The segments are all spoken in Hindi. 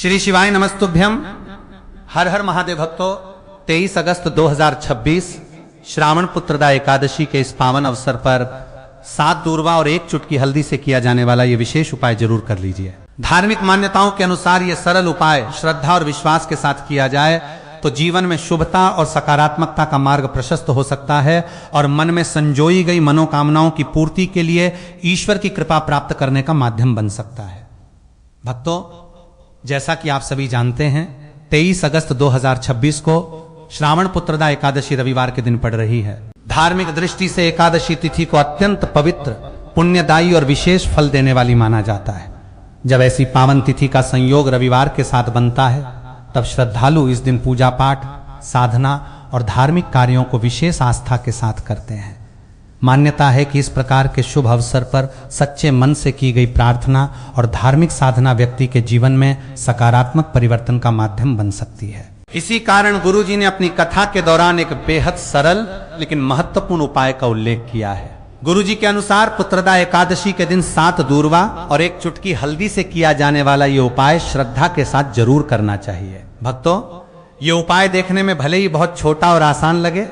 श्री शिवाय नमस्तुभ्यम। हर हर महादेव भक्तों, 23 अगस्त 2026 श्रावण पुत्रदा एकादशी के इस पावन अवसर पर 7 दूर्वा और 1 चुटकी हल्दी से किया जाने वाला ये विशेष उपाय जरूर कर लीजिए। धार्मिक मान्यताओं के अनुसार ये सरल उपाय श्रद्धा और विश्वास के साथ किया जाए तो जीवन में शुभता और सकारात्मकता का मार्ग प्रशस्त हो सकता है और मन में संजोई गई मनोकामनाओं की पूर्ति के लिए ईश्वर की कृपा प्राप्त करने का माध्यम बन सकता है। भक्तों, जैसा कि आप सभी जानते हैं, 23 अगस्त 2026 को श्रावण पुत्रदा एकादशी रविवार के दिन पड़ रही है। धार्मिक दृष्टि से एकादशी तिथि को अत्यंत पवित्र, पुण्यदायी और विशेष फल देने वाली माना जाता है। जब ऐसी पावन तिथि का संयोग रविवार के साथ बनता है, तब श्रद्धालु इस दिन पूजा पाठ, साधना और धार्मिक कार्यों को विशेष आस्था के साथ करते हैं। मान्यता है कि इस प्रकार के शुभ अवसर पर सच्चे मन से की गई प्रार्थना और धार्मिक साधना व्यक्ति के जीवन में सकारात्मक परिवर्तन का माध्यम बन सकती है। इसी कारण गुरुजी ने अपनी कथा के दौरान एक बेहद सरल लेकिन महत्वपूर्ण उपाय का उल्लेख किया है। गुरुजी के अनुसार पुत्रदा एकादशी के दिन 7 दूर्वा और 1 चुटकी हल्दी से किया जाने वाला ये उपाय श्रद्धा के साथ जरूर करना चाहिए। भक्तों, ये उपाय देखने में भले ही बहुत छोटा और आसान लगे,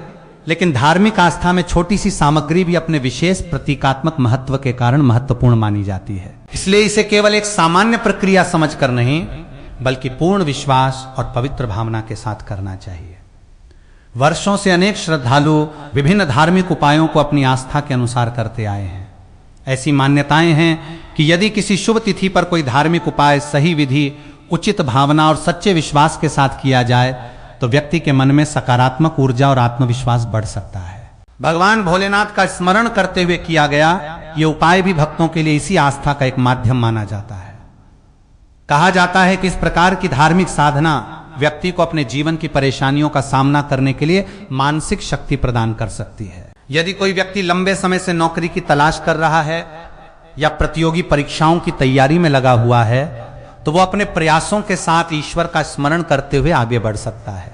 लेकिन धार्मिक आस्था में छोटी सी सामग्री भी अपने विशेष प्रतीकात्मक महत्व के कारण महत्वपूर्ण मानी जाती है। इसलिए इसे केवल एक सामान्य प्रक्रिया समझकर नहीं, बल्कि पूर्ण विश्वास और पवित्र भावना के साथ करना चाहिए। वर्षों से अनेक श्रद्धालु विभिन्न धार्मिक उपायों को अपनी आस्था के अनुसार करते आए हैं। ऐसी मान्यताएं हैं कि यदि किसी शुभ तिथि पर कोई धार्मिक उपाय सही विधि, उचित भावना और सच्चे विश्वास के साथ किया जाए तो व्यक्ति के मन में सकारात्मक ऊर्जा और आत्मविश्वास बढ़ सकता है। भगवान भोलेनाथ का स्मरण करते हुए किया गया ये उपाय भी भक्तों के लिए इसी आस्था का एक माध्यम माना जाता है। कहा जाता है कि इस प्रकार की धार्मिक साधना व्यक्ति को अपने जीवन की परेशानियों का सामना करने के लिए मानसिक शक्ति प्रदान कर सकती है। यदि कोई व्यक्ति लंबे समय से नौकरी की तलाश कर रहा है या प्रतियोगी परीक्षाओं की तैयारी में लगा हुआ है, तो वो अपने प्रयासों के साथ ईश्वर का स्मरण करते हुए आगे बढ़ सकता है।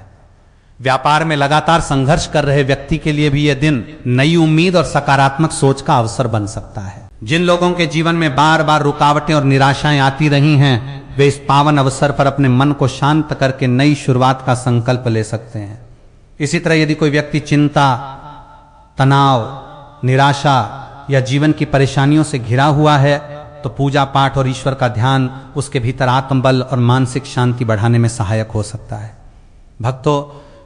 व्यापार में लगातार संघर्ष कर रहे व्यक्ति के लिए भी यह दिन नई उम्मीद और सकारात्मक सोच का अवसर बन सकता है। जिन लोगों के जीवन में बार बार रुकावटें और निराशाएं आती रही हैं, वे इस पावन अवसर पर अपने मन को शांत करके नई शुरुआत का संकल्प ले सकते हैं। इसी तरह यदि कोई व्यक्ति चिंता, तनाव, निराशा या जीवन की परेशानियों से घिरा हुआ है, तो पूजा पाठ और ईश्वर का ध्यान उसके भीतर आत्मबल और मानसिक शांति बढ़ाने में सहायक हो सकता है। भक्तों,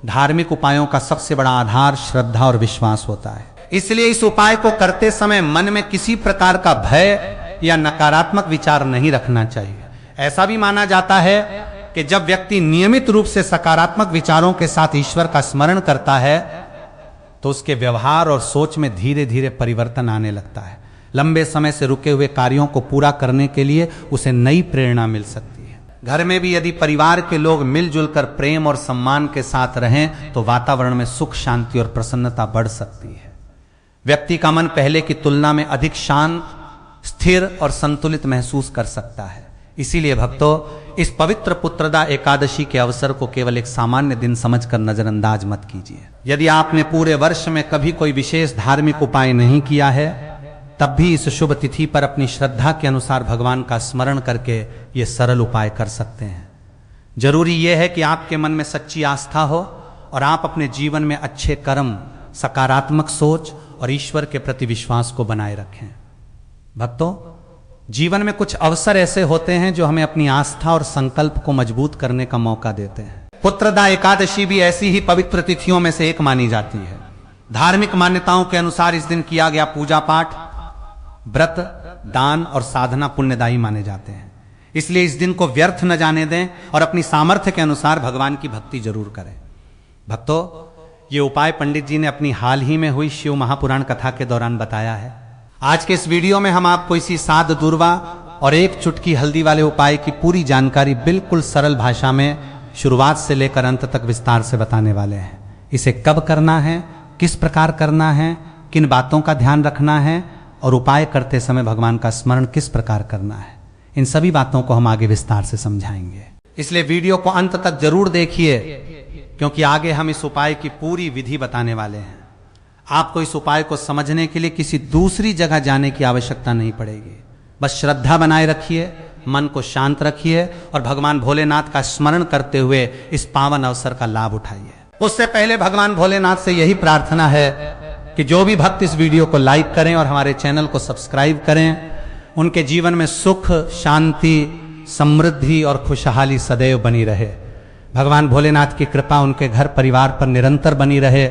धार्मिक उपायों का सबसे बड़ा आधार श्रद्धा और विश्वास होता है। इसलिए इस उपाय को करते समय मन में किसी प्रकार का भय या नकारात्मक विचार नहीं रखना चाहिए। ऐसा भी माना जाता है कि जब व्यक्ति नियमित रूप से सकारात्मक विचारों के साथ ईश्वर का स्मरण करता है, तो उसके व्यवहार और सोच में धीरे धीरे परिवर्तन आने लगता है। लंबे समय से रुके हुए कार्यों को पूरा करने के लिए उसे नई प्रेरणा मिल सकती है। घर में भी यदि परिवार के लोग मिलजुल कर प्रेम और सम्मान के साथ रहें, तो वातावरण में सुख, शांति और प्रसन्नता बढ़ सकती है। व्यक्ति का मन पहले की तुलना में अधिक शांत, स्थिर और संतुलित महसूस कर सकता है। इसीलिए भक्तों, इस पवित्र पुत्रदा एकादशी के अवसर को केवल एक सामान्य दिन समझकर नजरअंदाज मत कीजिए। यदि आपने पूरे वर्ष में कभी कोई विशेष धार्मिक उपाय नहीं किया है, तब भी इस शुभ तिथि पर अपनी श्रद्धा के अनुसार भगवान का स्मरण करके ये सरल उपाय कर सकते हैं। जरूरी यह है कि आपके मन में सच्ची आस्था हो और आप अपने जीवन में अच्छे कर्म, सकारात्मक सोच और ईश्वर के प्रति विश्वास को बनाए रखें। भक्तों, जीवन में कुछ अवसर ऐसे होते हैं जो हमें अपनी आस्था और संकल्प को मजबूत करने का मौका देते हैं। पुत्रदा एकादशी भी ऐसी ही पवित्र तिथियों में से एक मानी जाती है। धार्मिक मान्यताओं के अनुसार इस दिन किया गया पूजा पाठ, व्रत, दान और साधना पुण्यदायी माने जाते हैं। इसलिए इस दिन को व्यर्थ न जाने दें और अपनी सामर्थ्य के अनुसार भगवान की भक्ति जरूर करें। भक्तों, ये उपाय पंडित जी ने अपनी हाल ही में हुई शिव महापुराण कथा के दौरान बताया है। आज के इस वीडियो में हम आपको इसी 7 दूर्वा और 1 चुटकी हल्दी वाले उपाय की पूरी जानकारी बिल्कुल सरल भाषा में शुरुआत से लेकर अंत तक विस्तार से बताने वाले हैं। इसे कब करना है, किस प्रकार करना है, किन बातों का ध्यान रखना है और उपाय करते समय भगवान का स्मरण किस प्रकार करना है, इन सभी बातों को हम आगे विस्तार से समझाएंगे। इसलिए वीडियो को अंत तक जरूर देखिए, क्योंकि आगे हम इस उपाय की पूरी विधि बताने वाले हैं। आपको इस उपाय को समझने के लिए किसी दूसरी जगह जाने की आवश्यकता नहीं पड़ेगी। बस श्रद्धा बनाए रखिए मन को शांत रखिए और भगवान भोलेनाथ का स्मरण करते हुए इस पावन अवसर का लाभ उठाइए। उससे पहले भगवान भोलेनाथ से यही प्रार्थना है कि जो भी भक्त इस वीडियो को लाइक करें और हमारे चैनल को सब्सक्राइब करें, उनके जीवन में सुख, शांति, समृद्धि और खुशहाली सदैव बनी रहे। भगवान भोलेनाथ की कृपा उनके घर परिवार पर निरंतर बनी रहे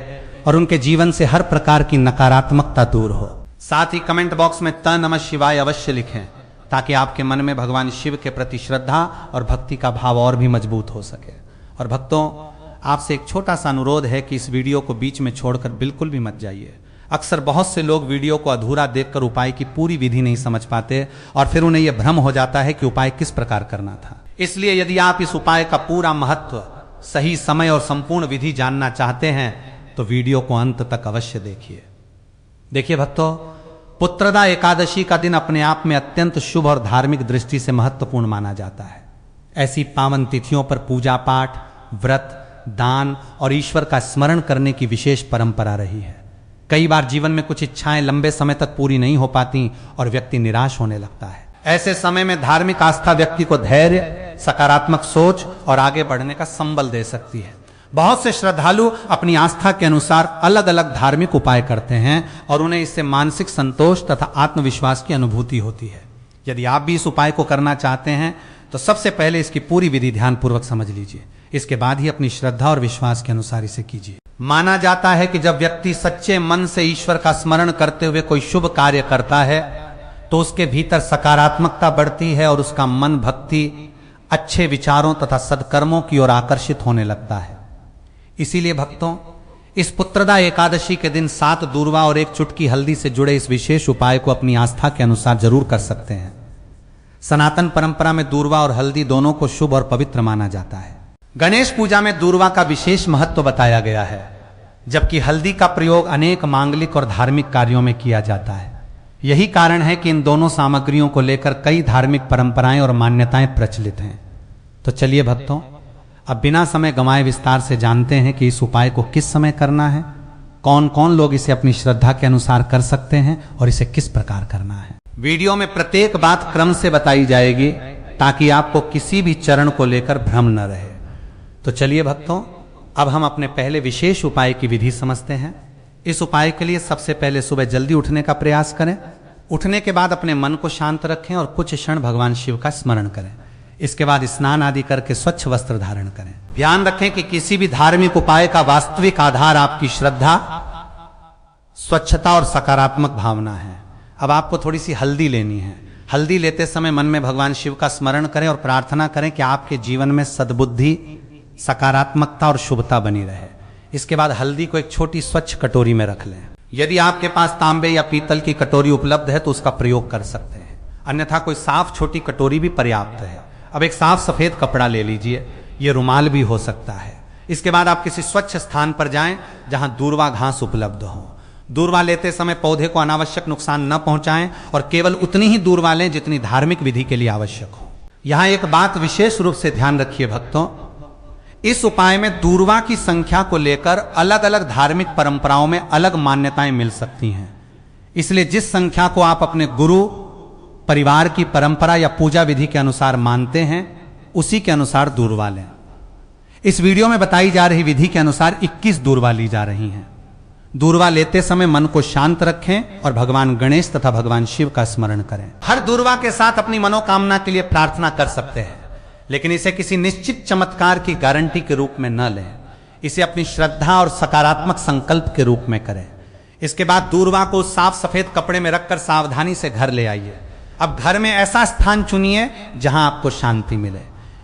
और उनके जीवन से हर प्रकार की नकारात्मकता दूर हो। साथ ही कमेंट बॉक्स में त नमः शिवाय अवश्य लिखें ताकि आपके मन में भगवान शिव के प्रति श्रद्धा और भक्ति का भाव और भी मजबूत हो सके। और भक्तों, आपसे एक छोटा सा अनुरोध है कि इस वीडियो को बीच में छोड़कर बिल्कुल भी मत जाइए। अक्सर बहुत से लोग वीडियो को अधूरा देखकर उपाय की पूरी विधि नहीं समझ पाते और फिर उन्हें यह भ्रम हो जाता है कि उपाय किस प्रकार करना था। इसलिए यदि आप इस उपाय का पूरा महत्व, सही समय और संपूर्ण विधि जानना चाहते हैं तो वीडियो को अंत तक अवश्य देखिए। देखिए भक्तों, पुत्रदा एकादशी का दिन अपने आप में अत्यंत शुभ और धार्मिक दृष्टि से महत्वपूर्ण माना जाता है। ऐसी पावन तिथियों पर पूजा पाठ, व्रत, दान और ईश्वर का स्मरण करने की विशेष परंपरा रही है। कई बार जीवन में कुछ इच्छाएं लंबे समय तक पूरी नहीं हो पाती और व्यक्ति निराश होने लगता है। ऐसे समय में धार्मिक आस्था व्यक्ति को धैर्य, सकारात्मक सोच और आगे बढ़ने का संबल दे सकती है। बहुत से श्रद्धालु अपनी आस्था के अनुसार अलग अलग धार्मिक उपाय करते हैं और उन्हें इससे मानसिक संतोष तथा आत्मविश्वास की अनुभूति होती है। यदि आप भी इस उपाय को करना चाहते हैं तो सबसे पहले इसकी पूरी विधि ध्यानपूर्वक समझ लीजिए। इसके बाद ही अपनी श्रद्धा और विश्वास के अनुसार इसे कीजिए। माना जाता है कि जब व्यक्ति सच्चे मन से ईश्वर का स्मरण करते हुए कोई शुभ कार्य करता है तो उसके भीतर सकारात्मकता बढ़ती है और उसका मन भक्ति, अच्छे विचारों तथा सद्कर्मों की ओर आकर्षित होने लगता है। इसीलिए भक्तों, इस पुत्रदा एकादशी के दिन 7 दूर्वा और 1 चुटकी हल्दी से जुड़े इस विशेष उपाय को अपनी आस्था के अनुसार जरूर कर सकते हैं। सनातन परंपरा में दूर्वा और हल्दी दोनों को शुभ और पवित्र माना जाता है। गणेश पूजा में दूर्वा का विशेष महत्व बताया गया है, जबकि हल्दी का प्रयोग अनेक मांगलिक और धार्मिक कार्यों में किया जाता है। यही कारण है कि इन दोनों सामग्रियों को लेकर कई धार्मिक परंपराएं और मान्यताएं प्रचलित हैं। तो चलिए भक्तों, अब बिना समय गंवाए विस्तार से जानते हैं कि इस उपाय को किस समय करना है, कौन कौन लोग इसे अपनी श्रद्धा के अनुसार कर सकते हैं और इसे किस प्रकार करना है। वीडियो में प्रत्येक बात क्रम से बताई जाएगी ताकि आपको किसी भी चरण को लेकर भ्रम न रहे। तो चलिए भक्तों, अब हम अपने पहले विशेष उपाय की विधि समझते हैं। इस उपाय के लिए सबसे पहले सुबह जल्दी उठने का प्रयास करें। उठने के बाद अपने मन को शांत रखें और कुछ क्षण भगवान शिव का स्मरण करें। इसके बाद स्नान आदि करके स्वच्छ वस्त्र धारण करें। ध्यान रखें कि किसी भी धार्मिक उपाय का वास्तविक आधार आपकी श्रद्धा, स्वच्छता और सकारात्मक भावना है। अब आपको थोड़ी सी हल्दी लेनी है। हल्दी लेते समय मन में भगवान शिव का स्मरण करें और प्रार्थना करें कि आपके जीवन में सद्बुद्धि, सकारात्मकता और शुभता बनी रहे। इसके बाद हल्दी को एक छोटी स्वच्छ कटोरी में रख लें। यदि आपके पास तांबे या पीतल की कटोरी उपलब्ध है तो उसका प्रयोग कर सकते हैं, अन्यथा कोई साफ छोटी कटोरी भी पर्याप्त है। अब एक साफ सफेद कपड़ा ले लीजिए, ये रुमाल भी हो सकता है। इसके बाद आप किसी स्वच्छ स्थान पर जाएं जहां दूर्वा घास उपलब्ध हो। दूर्वा लेते समय पौधे को अनावश्यक नुकसान न पहुंचाएं और केवल उतनी ही दूर्वा लें जितनी धार्मिक विधि के लिए आवश्यक हो। यहां एक बात विशेष रूप से ध्यान रखिए भक्तों, इस उपाय में दूर्वा की संख्या को लेकर अलग अलग धार्मिक परंपराओं में अलग मान्यताएं मिल सकती हैं। इसलिए जिस संख्या को आप अपने गुरु, परिवार की परंपरा या पूजा विधि के अनुसार मानते हैं, उसी के अनुसार दूर्वा लें। इस वीडियो में बताई जा रही विधि के अनुसार 21 दूर्वा ली जा रही हैं। दूर्वा लेते समय मन को शांत रखें और भगवान गणेश तथा भगवान शिव का स्मरण करें। हर दूर्वा के साथ अपनी मनोकामना के लिए प्रार्थना कर सकते हैं, लेकिन इसे किसी निश्चित चमत्कार की गारंटी के रूप में न लें। इसे अपनी श्रद्धा और सकारात्मक संकल्प के रूप में करें। इसके बाद दूर्वा को साफ सफेद कपड़े में रखकर सावधानी से घर ले आइए। अब घर में ऐसा स्थान चुनिए जहां आपको शांति मिले।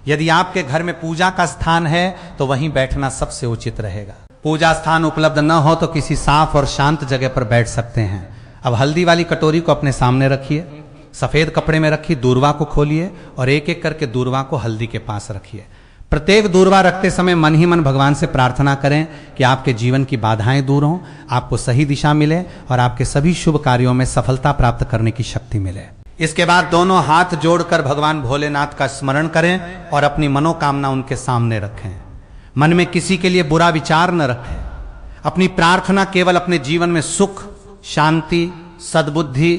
यदि आपके घर में पूजा का स्थान है तो वहीं बैठना सबसे उचित रहेगा। पूजा स्थान उपलब्ध न हो तो किसी साफ और शांत जगह पर बैठ सकते हैं। अब हल्दी वाली कटोरी को अपने सामने रखिए, सफेद कपड़े में रखिए, दूर्वा को खोलिए और एक एक करके दूर्वा को हल्दी के पास रखिए। प्रत्येक दूर्वा रखते समय मन ही मन भगवान से प्रार्थना करें कि आपके जीवन की बाधाएं दूर हों, आपको सही दिशा मिले और आपके सभी शुभ कार्यों में सफलता प्राप्त करने की शक्ति मिले। इसके बाद दोनों हाथ जोड़कर भगवान भोलेनाथ का स्मरण करें और अपनी मनोकामना उनके सामने रखें। मन में किसी के लिए बुरा विचार न रखें। अपनी प्रार्थना केवल अपने जीवन में सुख, शांति, सद्बुद्धि,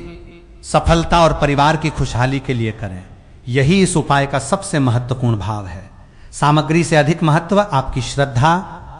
सफलता और परिवार की खुशहाली के लिए करें। यही इस उपाय का सबसे महत्वपूर्ण भाव है। सामग्री से अधिक महत्व आपकी श्रद्धा,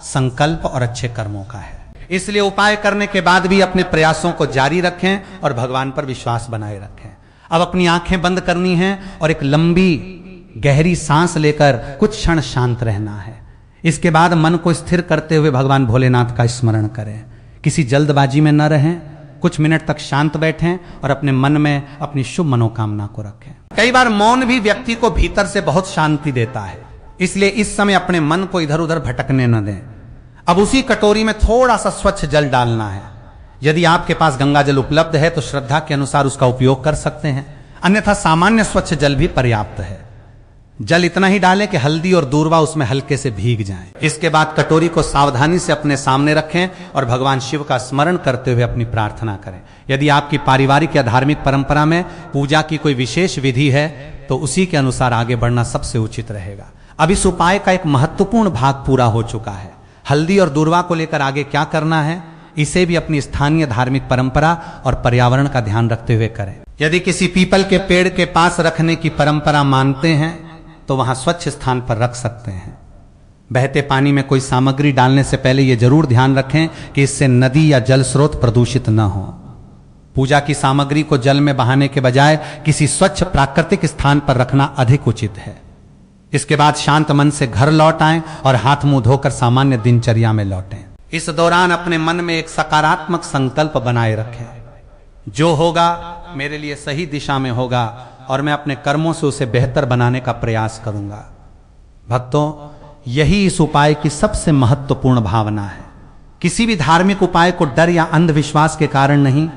संकल्प और अच्छे कर्मों का है। इसलिए उपाय करने के बाद भी अपने प्रयासों को जारी रखें और भगवान पर विश्वास बनाए रखें। अब अपनी आंखें बंद करनी हैं और एक लंबी गहरी सांस लेकर कुछ क्षण शांत रहना है। इसके बाद मन को स्थिर करते हुए भगवान भोलेनाथ का स्मरण करें। किसी जल्दबाजी में न रहें, कुछ मिनट तक शांत बैठें और अपने मन में अपनी शुभ मनोकामना को रखें। कई बार मौन भी व्यक्ति को भीतर से बहुत शांति देता है, इसलिए इस समय अपने मन को इधर उधर भटकने न दें। अब उसी कटोरी में थोड़ा सा स्वच्छ जल डालना है। यदि आपके पास गंगा जल उपलब्ध है तो श्रद्धा के अनुसार उसका उपयोग कर सकते हैं, अन्यथा सामान्य स्वच्छ जल भी पर्याप्त है। जल इतना ही डालें कि हल्दी और दूर्वा उसमें हल्के से भीग जाएं। इसके बाद कटोरी को सावधानी से अपने सामने रखें और भगवान शिव का स्मरण करते हुए अपनी प्रार्थना करें। यदि आपकी पारिवारिक या धार्मिक परंपरा में पूजा की कोई विशेष विधि है तो उसी के अनुसार आगे बढ़ना सबसे उचित रहेगा। अब इस उपाय का एक महत्वपूर्ण भाग पूरा हो चुका है। हल्दी और दूर्वा को लेकर आगे क्या करना है, इसे भी अपनी स्थानीय धार्मिक परंपरा और पर्यावरण का ध्यान रखते हुए करें। यदि किसी पीपल के पेड़ के पास रखने की परंपरा मानते हैं तो वहां स्वच्छ स्थान पर रख सकते हैं। बहते पानी में कोई सामग्री डालने से पहले यह जरूर ध्यान रखें कि इससे नदी या जल स्रोत प्रदूषित न हो। पूजा की सामग्री को जल में बहाने के बजाय किसी स्वच्छ प्राकृतिक स्थान पर रखना अधिक उचित है। इसके बाद शांत मन से घर लौट आएं और हाथ मुंह धोकर सामान्य दिनचर्या में लौटें। इस दौरान अपने मन में एक सकारात्मक संकल्प बनाए रखें, जो होगा मेरे लिए सही दिशा में होगा और मैं अपने कर्मों से उसे बेहतर बनाने का प्रयास करूंगा। भक्तों, यही इस उपाय की सबसे महत्वपूर्ण भावना है। किसी भी धार्मिक उपाय को डर या अंधविश्वास के कारण नहीं,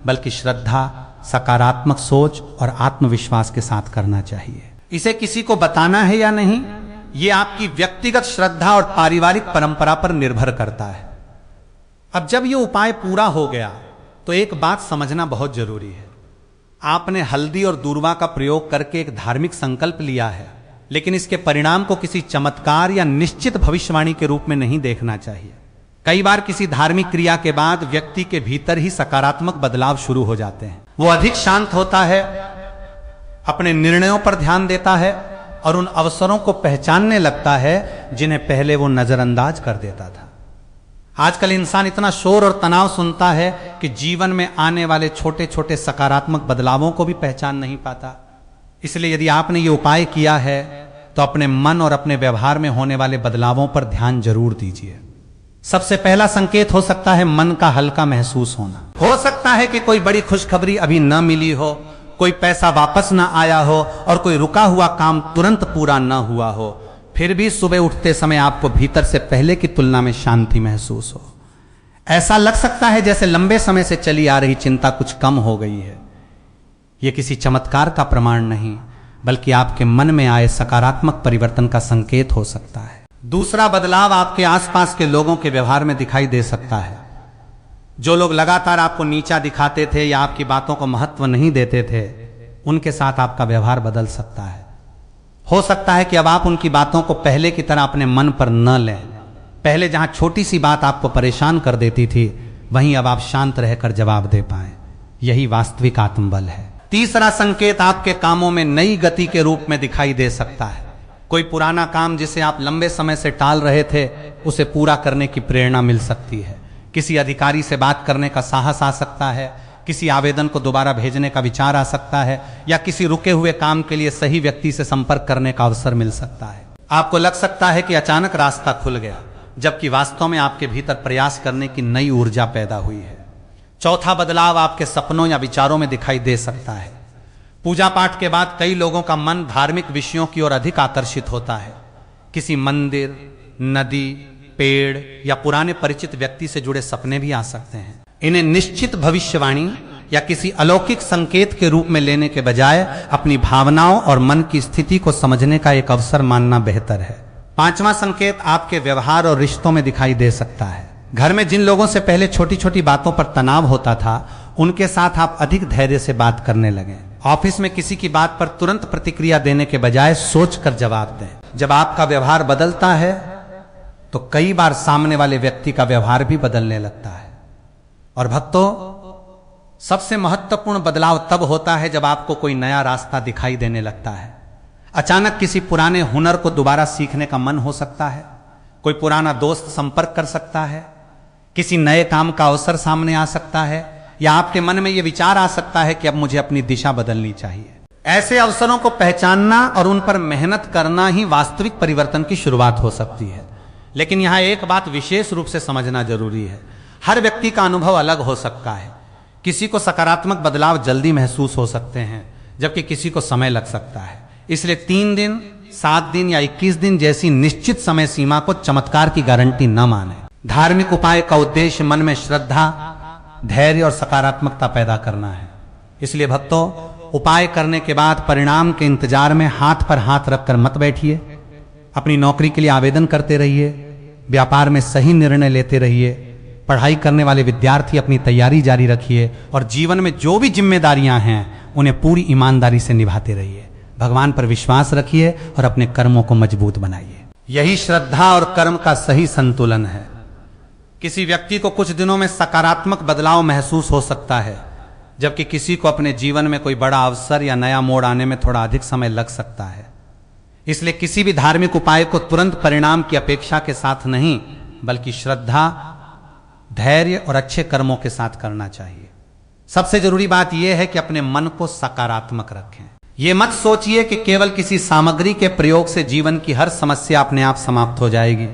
बल्कि श्रद्धा, सकारात्मक सोच और आत्मविश्वास के साथ करना चाहिए। इसे किसी को बताना है या नहीं, ये आपकी व्यक्तिगत श्रद्धा और पारिवारिक परंपरा पर निर्भर करता है। अब जब ये उपाय पूरा हो गया तो एक बात समझना बहुत जरूरी है। आपने हल्दी और दूर्वा का प्रयोग करके एक धार्मिक संकल्प लिया है, लेकिन इसके परिणाम को किसी चमत्कार या निश्चित भविष्यवाणी के रूप में नहीं देखना चाहिए। कई बार किसी धार्मिक क्रिया के बाद व्यक्ति के भीतर ही सकारात्मक बदलाव शुरू हो जाते हैं। वो अधिक शांत होता है, अपने निर्णयों पर ध्यान देता है और उन अवसरों को पहचानने लगता है जिन्हें पहले वो नजरअंदाज कर देता था। आजकल इंसान इतना शोर और तनाव सुनता है कि जीवन में आने वाले छोटे छोटे सकारात्मक बदलावों को भी पहचान नहीं पाता। इसलिए यदि आपने ये उपाय किया है तो अपने मन और अपने व्यवहार में होने वाले बदलावों पर ध्यान जरूर दीजिए। सबसे पहला संकेत हो सकता है मन का हल्का महसूस होना। हो सकता है कि कोई बड़ी खुशखबरी अभी न मिली हो, कोई पैसा वापस न आया हो और कोई रुका हुआ काम तुरंत पूरा न हुआ हो, फिर भी सुबह उठते समय आपको भीतर से पहले की तुलना में शांति महसूस हो। ऐसा लग सकता है जैसे लंबे समय से चली आ रही चिंता कुछ कम हो गई है। यह किसी चमत्कार का प्रमाण नहीं, बल्कि आपके मन में आए सकारात्मक परिवर्तन का संकेत हो सकता है। दूसरा बदलाव आपके आसपास के लोगों के व्यवहार में दिखाई दे सकता है। जो लोग लगातार आपको नीचा दिखाते थे या आपकी बातों को महत्व नहीं देते थे, उनके साथ आपका व्यवहार बदल सकता है। हो सकता है कि अब आप उनकी बातों को पहले की तरह अपने मन पर न लें। पहले जहां छोटी सी बात आपको परेशान कर देती थी, वहीं अब आप शांत रहकर जवाब दे पाएं। यही वास्तविक आत्मबल है। तीसरा संकेत आपके कामों में नई गति के रूप में दिखाई दे सकता है। कोई पुराना काम जिसे आप लंबे समय से टाल रहे थे, उसे पूरा करने की प्रेरणा मिल सकती है। किसी अधिकारी से बात करने का साहस आ सकता है, किसी आवेदन को दोबारा भेजने का विचार आ सकता है, या किसी रुके हुए काम के लिए सही व्यक्ति से संपर्क करने का अवसर मिल सकता है। आपको लग सकता है कि अचानक रास्ता खुल गया, जबकि वास्तव में आपके भीतर प्रयास करने की नई ऊर्जा पैदा हुई है। चौथा बदलाव आपके सपनों या विचारों में दिखाई दे सकता है। पूजा पाठ के बाद कई लोगों का मन धार्मिक विषयों की ओर अधिक आकर्षित होता है। किसी मंदिर, नदी, पेड़ या पुराने परिचित व्यक्ति से जुड़े सपने भी आ सकते हैं। इन्हें निश्चित भविष्यवाणी या किसी अलौकिक संकेत के रूप में लेने के बजाय अपनी भावनाओं और मन की स्थिति को समझने का एक अवसर मानना बेहतर है। पांचवा संकेत आपके व्यवहार और रिश्तों में दिखाई दे सकता है। घर में जिन लोगों से पहले छोटी छोटी बातों पर तनाव होता था, उनके साथ आप अधिक धैर्य से बात करने लगे। ऑफिस में किसी की बात पर तुरंत प्रतिक्रिया देने के बजाय सोचकर जवाब दें। जब आपका व्यवहार बदलता है तो कई बार सामने वाले व्यक्ति का व्यवहार भी बदलने लगता है। और भक्तों, सबसे महत्वपूर्ण बदलाव तब होता है जब आपको कोई नया रास्ता दिखाई देने लगता है। अचानक किसी पुराने हुनर को दोबारा सीखने का मन हो सकता है, कोई पुराना दोस्त संपर्क कर सकता है, किसी नए काम का अवसर सामने आ सकता है, या आपके मन में यह विचार आ सकता है कि अब मुझे अपनी दिशा बदलनी चाहिए। ऐसे अवसरों को पहचानना और उन पर मेहनत करना ही वास्तविक परिवर्तन की शुरुआत हो सकती है। लेकिन यहां एक बात विशेष रूप से समझना जरूरी है, हर व्यक्ति का अनुभव अलग हो सकता है। किसी को सकारात्मक बदलाव जल्दी महसूस हो सकते हैं, जबकि किसी को समय लग सकता है। इसलिए 3 दिन, 7 दिन या 21 दिन जैसी निश्चित समय सीमा को चमत्कार की गारंटी न माने। धार्मिक उपाय का उद्देश्य मन में श्रद्धा, धैर्य और सकारात्मकता पैदा करना है। इसलिए भक्तों, उपाय करने के बाद परिणाम के इंतजार में हाथ पर हाथ रखकर मत बैठिए। अपनी नौकरी के लिए आवेदन करते रहिए, व्यापार में सही निर्णय लेते रहिए, पढ़ाई करने वाले विद्यार्थी अपनी तैयारी जारी रखिए और जीवन में जो भी जिम्मेदारियां हैं उन्हें पूरी ईमानदारी से निभाते रहिए। भगवान पर विश्वास रखिए और अपने कर्मों को मजबूत बनाइए। यही श्रद्धा और कर्म का सही संतुलन है। किसी व्यक्ति को कुछ दिनों में सकारात्मक बदलाव महसूस हो सकता है, जबकि किसी को अपने जीवन में कोई बड़ा अवसर या नया मोड़ आने में थोड़ा अधिक समय लग सकता है। इसलिए किसी भी धार्मिक उपाय को तुरंत परिणाम की अपेक्षा के साथ नहीं, बल्कि श्रद्धा, धैर्य और अच्छे कर्मों के साथ करना चाहिए। सबसे जरूरी बात यह है कि अपने मन को सकारात्मक रखें। यह मत सोचिए कि केवल किसी सामग्री के प्रयोग से जीवन की हर समस्या अपने आप समाप्त हो जाएगी।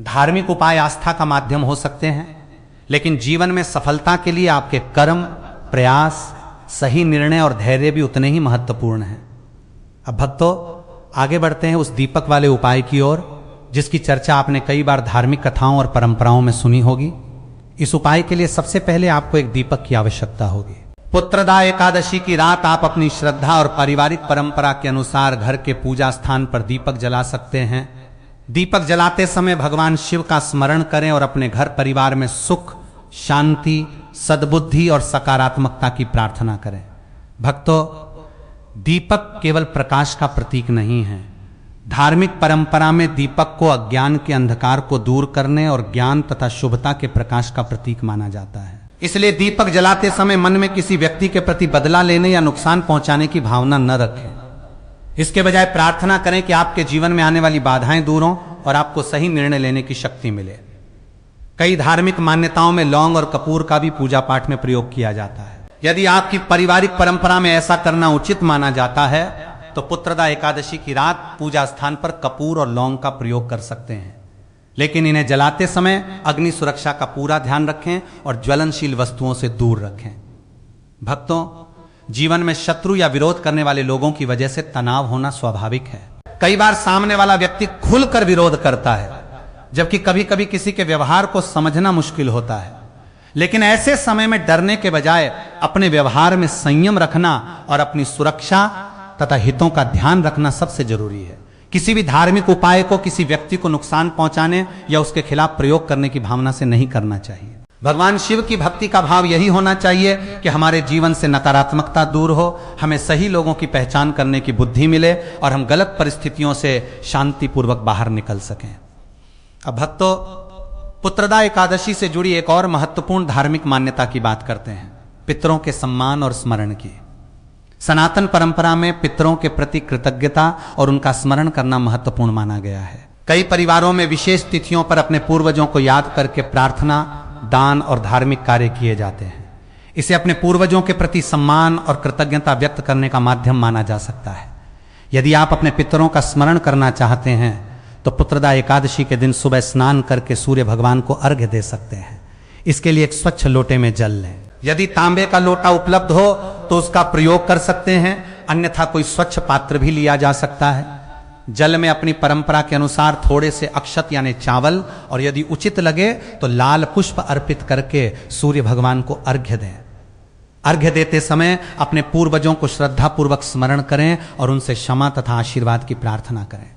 धार्मिक उपाय आस्था का माध्यम हो सकते हैं, लेकिन जीवन में सफलता के लिए आपके कर्म, प्रयास, सही निर्णय और धैर्य भी उतने ही महत्वपूर्ण हैं। अब भक्तों, आगे बढ़ते हैं उस दीपक वाले उपाय की ओर, जिसकी चर्चा आपने कई बार धार्मिक कथाओं और परंपराओं में सुनी होगी। इस उपाय के लिए सबसे पहले आपको एक दीपक की आवश्यकता होगी। पुत्रदा एकादशी की रात आप अपनी श्रद्धा और पारिवारिक परंपरा के अनुसार घर के पूजा स्थान पर दीपक जला सकते हैं। दीपक जलाते समय भगवान शिव का स्मरण करें और अपने घर परिवार में सुख, शांति, सद्बुद्धि और सकारात्मकता की प्रार्थना करें। भक्तों, दीपक केवल प्रकाश का प्रतीक नहीं है। धार्मिक परंपरा में दीपक को अज्ञान के अंधकार को दूर करने और ज्ञान तथा शुभता के प्रकाश का प्रतीक माना जाता है। इसलिए दीपक जलाते समय मन में किसी व्यक्ति के प्रति बदला लेने या नुकसान पहुंचाने की भावना न रखें। इसके बजाय प्रार्थना करें कि आपके जीवन में आने वाली बाधाएं दूर हों और आपको सही निर्णय लेने की शक्ति मिले। कई धार्मिक मान्यताओं में लौंग और कपूर का भी पूजा पाठ में प्रयोग किया जाता है। यदि आपकी पारिवारिक परंपरा में ऐसा करना उचित माना जाता है, तो पुत्रदा एकादशी की रात पूजा स्थान पर कपूर और लौंग का प्रयोग कर सकते हैं। लेकिन इन्हें जलाते समय अग्नि सुरक्षा का पूरा ध्यान रखें और ज्वलनशील वस्तुओं से दूर रखें। भक्तों, जीवन में शत्रु या विरोध करने वाले लोगों की वजह से तनाव होना स्वाभाविक है। कई बार सामने वाला व्यक्ति खुलकर विरोध करता है, जबकि कभी कभी किसी के व्यवहार को समझना मुश्किल होता है। लेकिन ऐसे समय में डरने के बजाय अपने व्यवहार में संयम रखना और अपनी सुरक्षा तथा हितों का ध्यान रखना सबसे जरूरी है। किसी भी धार्मिक उपाय को किसी व्यक्ति को नुकसान पहुंचाने या उसके खिलाफ प्रयोग करने की भावना से नहीं करना चाहिए। भगवान शिव की भक्ति का भाव यही होना चाहिए कि हमारे जीवन से नकारात्मकता दूर हो, हमें सही लोगों की पहचान करने की बुद्धि मिले और हम गलत परिस्थितियों से शांतिपूर्वक बाहर निकल सकें। अब भक्तों, पुत्रदा एकादशी से जुड़ी एक और महत्वपूर्ण धार्मिक मान्यता की बात करते हैं, पितरों के सम्मान और स्मरण की। सनातन परंपरा में पितरों के प्रति कृतज्ञता और उनका स्मरण करना महत्वपूर्ण माना गया है। कई परिवारों में विशेष तिथियों पर अपने पूर्वजों को याद करके प्रार्थना, दान और धार्मिक कार्य किए जाते हैं। इसे अपने पूर्वजों के प्रति सम्मान और कृतज्ञता व्यक्त करने का माध्यम माना जा सकता है। यदि आप अपने पितरों का स्मरण करना चाहते हैं तो पुत्रदा एकादशी के दिन सुबह स्नान करके सूर्य भगवान को अर्घ्य दे सकते हैं। इसके लिए एक स्वच्छ लोटे में जल लें। यदि तांबे का लोटा उपलब्ध हो तो उसका प्रयोग कर सकते हैं, अन्यथा कोई स्वच्छ पात्र भी लिया जा सकता है। जल में अपनी परंपरा के अनुसार थोड़े से अक्षत यानी चावल और यदि उचित लगे तो लाल पुष्प अर्पित करके सूर्य भगवान को अर्घ्य दें। अर्घ्य देते समय अपने पूर्वजों को श्रद्धापूर्वक स्मरण करें और उनसे क्षमा तथा आशीर्वाद की प्रार्थना करें।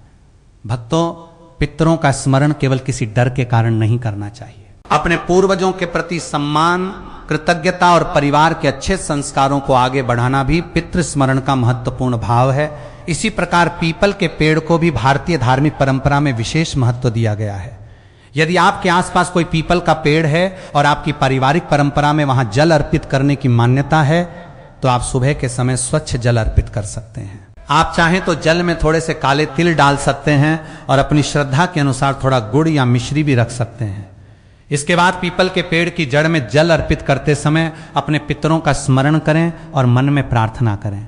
भक्तों, पितरों का स्मरण केवल किसी डर के कारण नहीं करना चाहिए। अपने पूर्वजों के प्रति सम्मान, कृतज्ञता और परिवार के अच्छे संस्कारों को आगे बढ़ाना भी पितृ स्मरण का महत्वपूर्ण भाव है। इसी प्रकार पीपल के पेड़ को भी भारतीय धार्मिक परंपरा में विशेष महत्व दिया गया है। यदि आपके आसपास कोई पीपल का पेड़ है और आपकी पारिवारिक परंपरा में वहां जल अर्पित करने की मान्यता है, तो आप सुबह के समय स्वच्छ जल अर्पित कर सकते हैं। आप चाहें तो जल में थोड़े से काले तिल डाल सकते हैं और अपनी श्रद्धा के अनुसार थोड़ा गुड़ या मिश्री भी रख सकते हैं। इसके बाद पीपल के पेड़ की जड़ में जल अर्पित करते समय अपने पितरों का स्मरण करें और मन में प्रार्थना करें,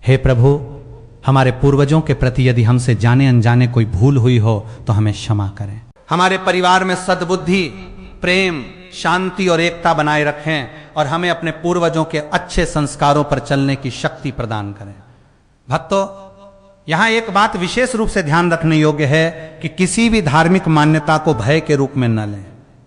हे प्रभु, हमारे पूर्वजों के प्रति यदि हमसे जाने अनजाने कोई भूल हुई हो तो हमें क्षमा करें। हमारे परिवार में सद्बुद्धि, प्रेम, शांति और एकता बनाए रखें और हमें अपने पूर्वजों के अच्छे संस्कारों पर चलने की शक्ति प्रदान करें। भक्तों, यहां एक बात विशेष रूप से ध्यान रखने योग्य है कि किसी भी धार्मिक मान्यता को भय के रूप में न लें।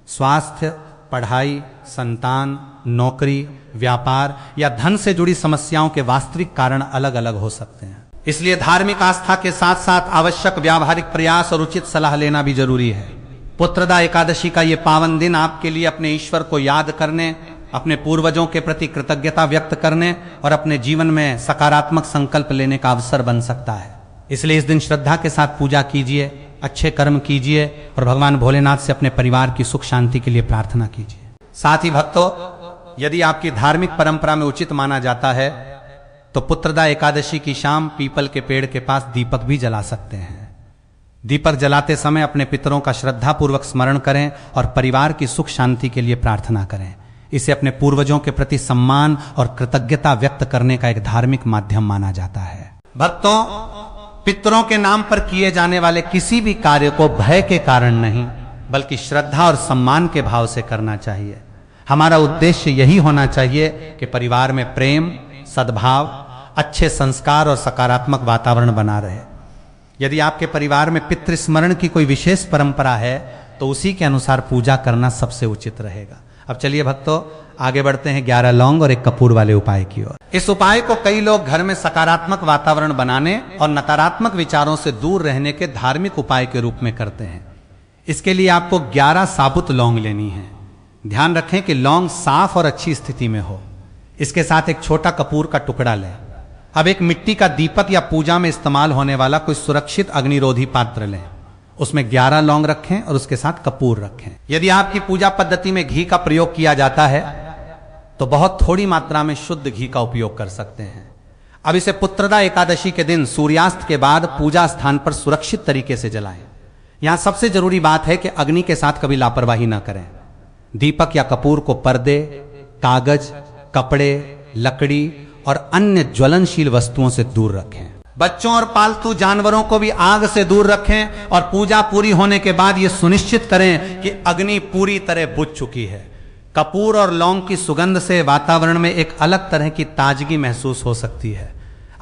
स्वास्थ्य, पढ़ाई, संतान, नौकरी, व्यापार या धन से जुड़ी समस्याओं के वास्तविक कारण अलग अलग हो सकते हैं। इसलिए धार्मिक आस्था के साथ साथ आवश्यक व्यावहारिक प्रयास और उचित सलाह लेना भी जरूरी है। पुत्रदा एकादशी का ये पावन दिन आपके लिए अपने ईश्वर को याद करने, अपने पूर्वजों के प्रति कृतज्ञता व्यक्त करने और अपने जीवन में सकारात्मक संकल्प लेने का अवसर बन सकता है। इसलिए इस दिन श्रद्धा के साथ पूजा कीजिए, अच्छे कर्म कीजिए और भगवान भोलेनाथ से अपने परिवार की सुख शांति के लिए प्रार्थना कीजिए। साथ ही भक्तों, यदि आपकी धार्मिक परंपरा में उचित माना जाता है तो पुत्रदा एकादशी की शाम पीपल के पेड़ के पास दीपक भी जला सकते हैं। दीपक जलाते समय अपने पितरों का श्रद्धा पूर्वक स्मरण करें और परिवार की सुख शांति के लिए प्रार्थना करें। इसे अपने पूर्वजों के प्रति सम्मान और कृतज्ञता व्यक्त करने का एक धार्मिक माध्यम माना जाता है। भक्तों, पितरों के नाम पर किए जाने वाले किसी भी कार्य को भय के कारण नहीं बल्कि श्रद्धा और सम्मान के भाव से करना चाहिए। हमारा उद्देश्य यही होना चाहिए कि परिवार में प्रेम, सद्भाव, अच्छे संस्कार और सकारात्मक वातावरण बना रहे। यदि आपके परिवार में पितृस्मरण की कोई विशेष परंपरा है तो उसी के अनुसार पूजा करना सबसे उचित रहेगा। अब चलिए भक्तों, आगे बढ़ते हैं 11 लौंग और 1 कपूर वाले उपाय की ओर। इस उपाय को कई लोग घर में सकारात्मक वातावरण बनाने और नकारात्मक विचारों से दूर रहने के धार्मिक उपाय के रूप में करते हैं। इसके लिए आपको 11 साबुत लौंग लेनी है। ध्यान रखें कि लौंग साफ और अच्छी स्थिति में हो। इसके साथ एक छोटा कपूर का टुकड़ा लें। अब एक मिट्टी का दीपक या पूजा में इस्तेमाल होने वाला कोई सुरक्षित अग्निरोधी पात्र लें। उसमें 11 लौंग रखें और उसके साथ कपूर रखें। यदि आपकी पूजा पद्धति में घी का प्रयोग किया जाता है तो बहुत थोड़ी मात्रा में शुद्ध घी का उपयोग कर सकते हैं। अब इसे पुत्रदा एकादशी के दिन सूर्यास्त के बाद पूजा स्थान पर सुरक्षित तरीके से जलाएं। यहां सबसे जरूरी बात है कि अग्नि के साथ कभी लापरवाही ना करें। दीपक या कपूर को पर्दे, कागज, कपड़े, लकड़ी और अन्य ज्वलनशील वस्तुओं से दूर रखें। बच्चों और पालतू जानवरों को भी आग से दूर रखें और पूजा पूरी होने के बाद यह सुनिश्चित करें कि अग्नि पूरी तरह बुझ चुकी है। कपूर और लौंग की सुगंध से वातावरण में एक अलग तरह की ताजगी महसूस हो सकती है।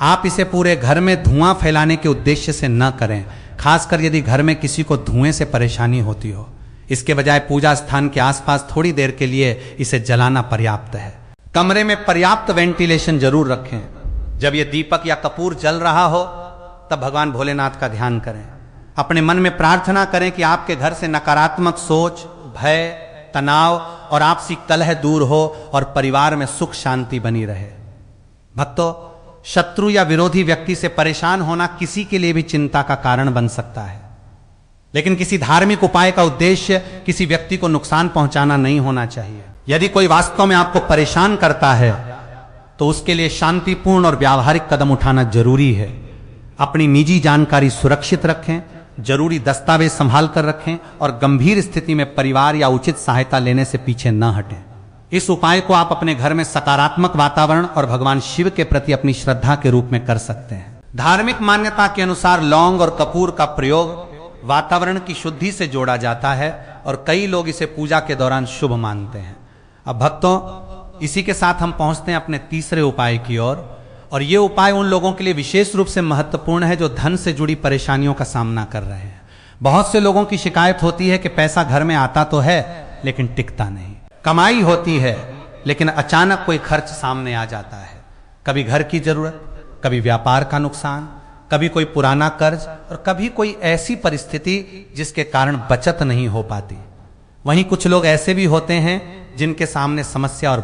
आप इसे पूरे घर में धुआं फैलाने के उद्देश्य से न करें, खासकर यदि घर में किसी को धुएं से परेशानी होती हो। इसके बजाय पूजा स्थान के आसपास थोड़ी देर के लिए इसे जलाना पर्याप्त है। कमरे में पर्याप्त वेंटिलेशन जरूर रखें। जब यह दीपक या कपूर जल रहा हो तब भगवान भोलेनाथ का ध्यान करें। अपने मन में प्रार्थना करें कि आपके घर से नकारात्मक सोच, भय, तनाव और आपसी कलह दूर हो और परिवार में सुख शांति बनी रहे। भक्तों, शत्रु या विरोधी व्यक्ति से परेशान होना किसी के लिए भी चिंता का कारण बन सकता है, लेकिन किसी धार्मिक उपाय का उद्देश्य किसी व्यक्ति को नुकसान पहुंचाना नहीं होना चाहिए। यदि कोई वास्तव में आपको परेशान करता है तो उसके लिए शांतिपूर्ण और व्यावहारिक कदम उठाना जरूरी है। अपनी निजी जानकारी सुरक्षित रखें, जरूरी दस्तावेज संभाल कर रखें और गंभीर स्थिति में परिवार या उचित सहायता लेने से पीछे न हटें। इस उपाय को आप अपने घर में सकारात्मक वातावरण और भगवान शिव के प्रति अपनी श्रद्धा के रूप में कर सकते हैं। धार्मिक मान्यता के अनुसार लौंग और कपूर का प्रयोग वातावरण की शुद्धि से जोड़ा जाता है और कई लोग इसे पूजा के दौरान शुभ मानते हैं। अब भक्तों, इसी के साथ हम पहुंचते हैं अपने तीसरे उपाय की ओर। और ये उपाय उन लोगों के लिए विशेष रूप से महत्वपूर्ण है जो धन से जुड़ी परेशानियों का सामना कर रहे हैं। बहुत से लोगों की शिकायत होती है कि पैसा घर में आता तो है लेकिन टिकता नहीं। कमाई होती है लेकिन अचानक कोई खर्च सामने आ जाता है। कभी घर की जरूरत, कभी व्यापार का नुकसान, कभी कोई पुराना कर्ज और कभी कोई ऐसी परिस्थिति जिसके कारण बचत नहीं हो पाती। वहीं कुछ लोग ऐसे भी होते हैं जिनके सामने समस्या और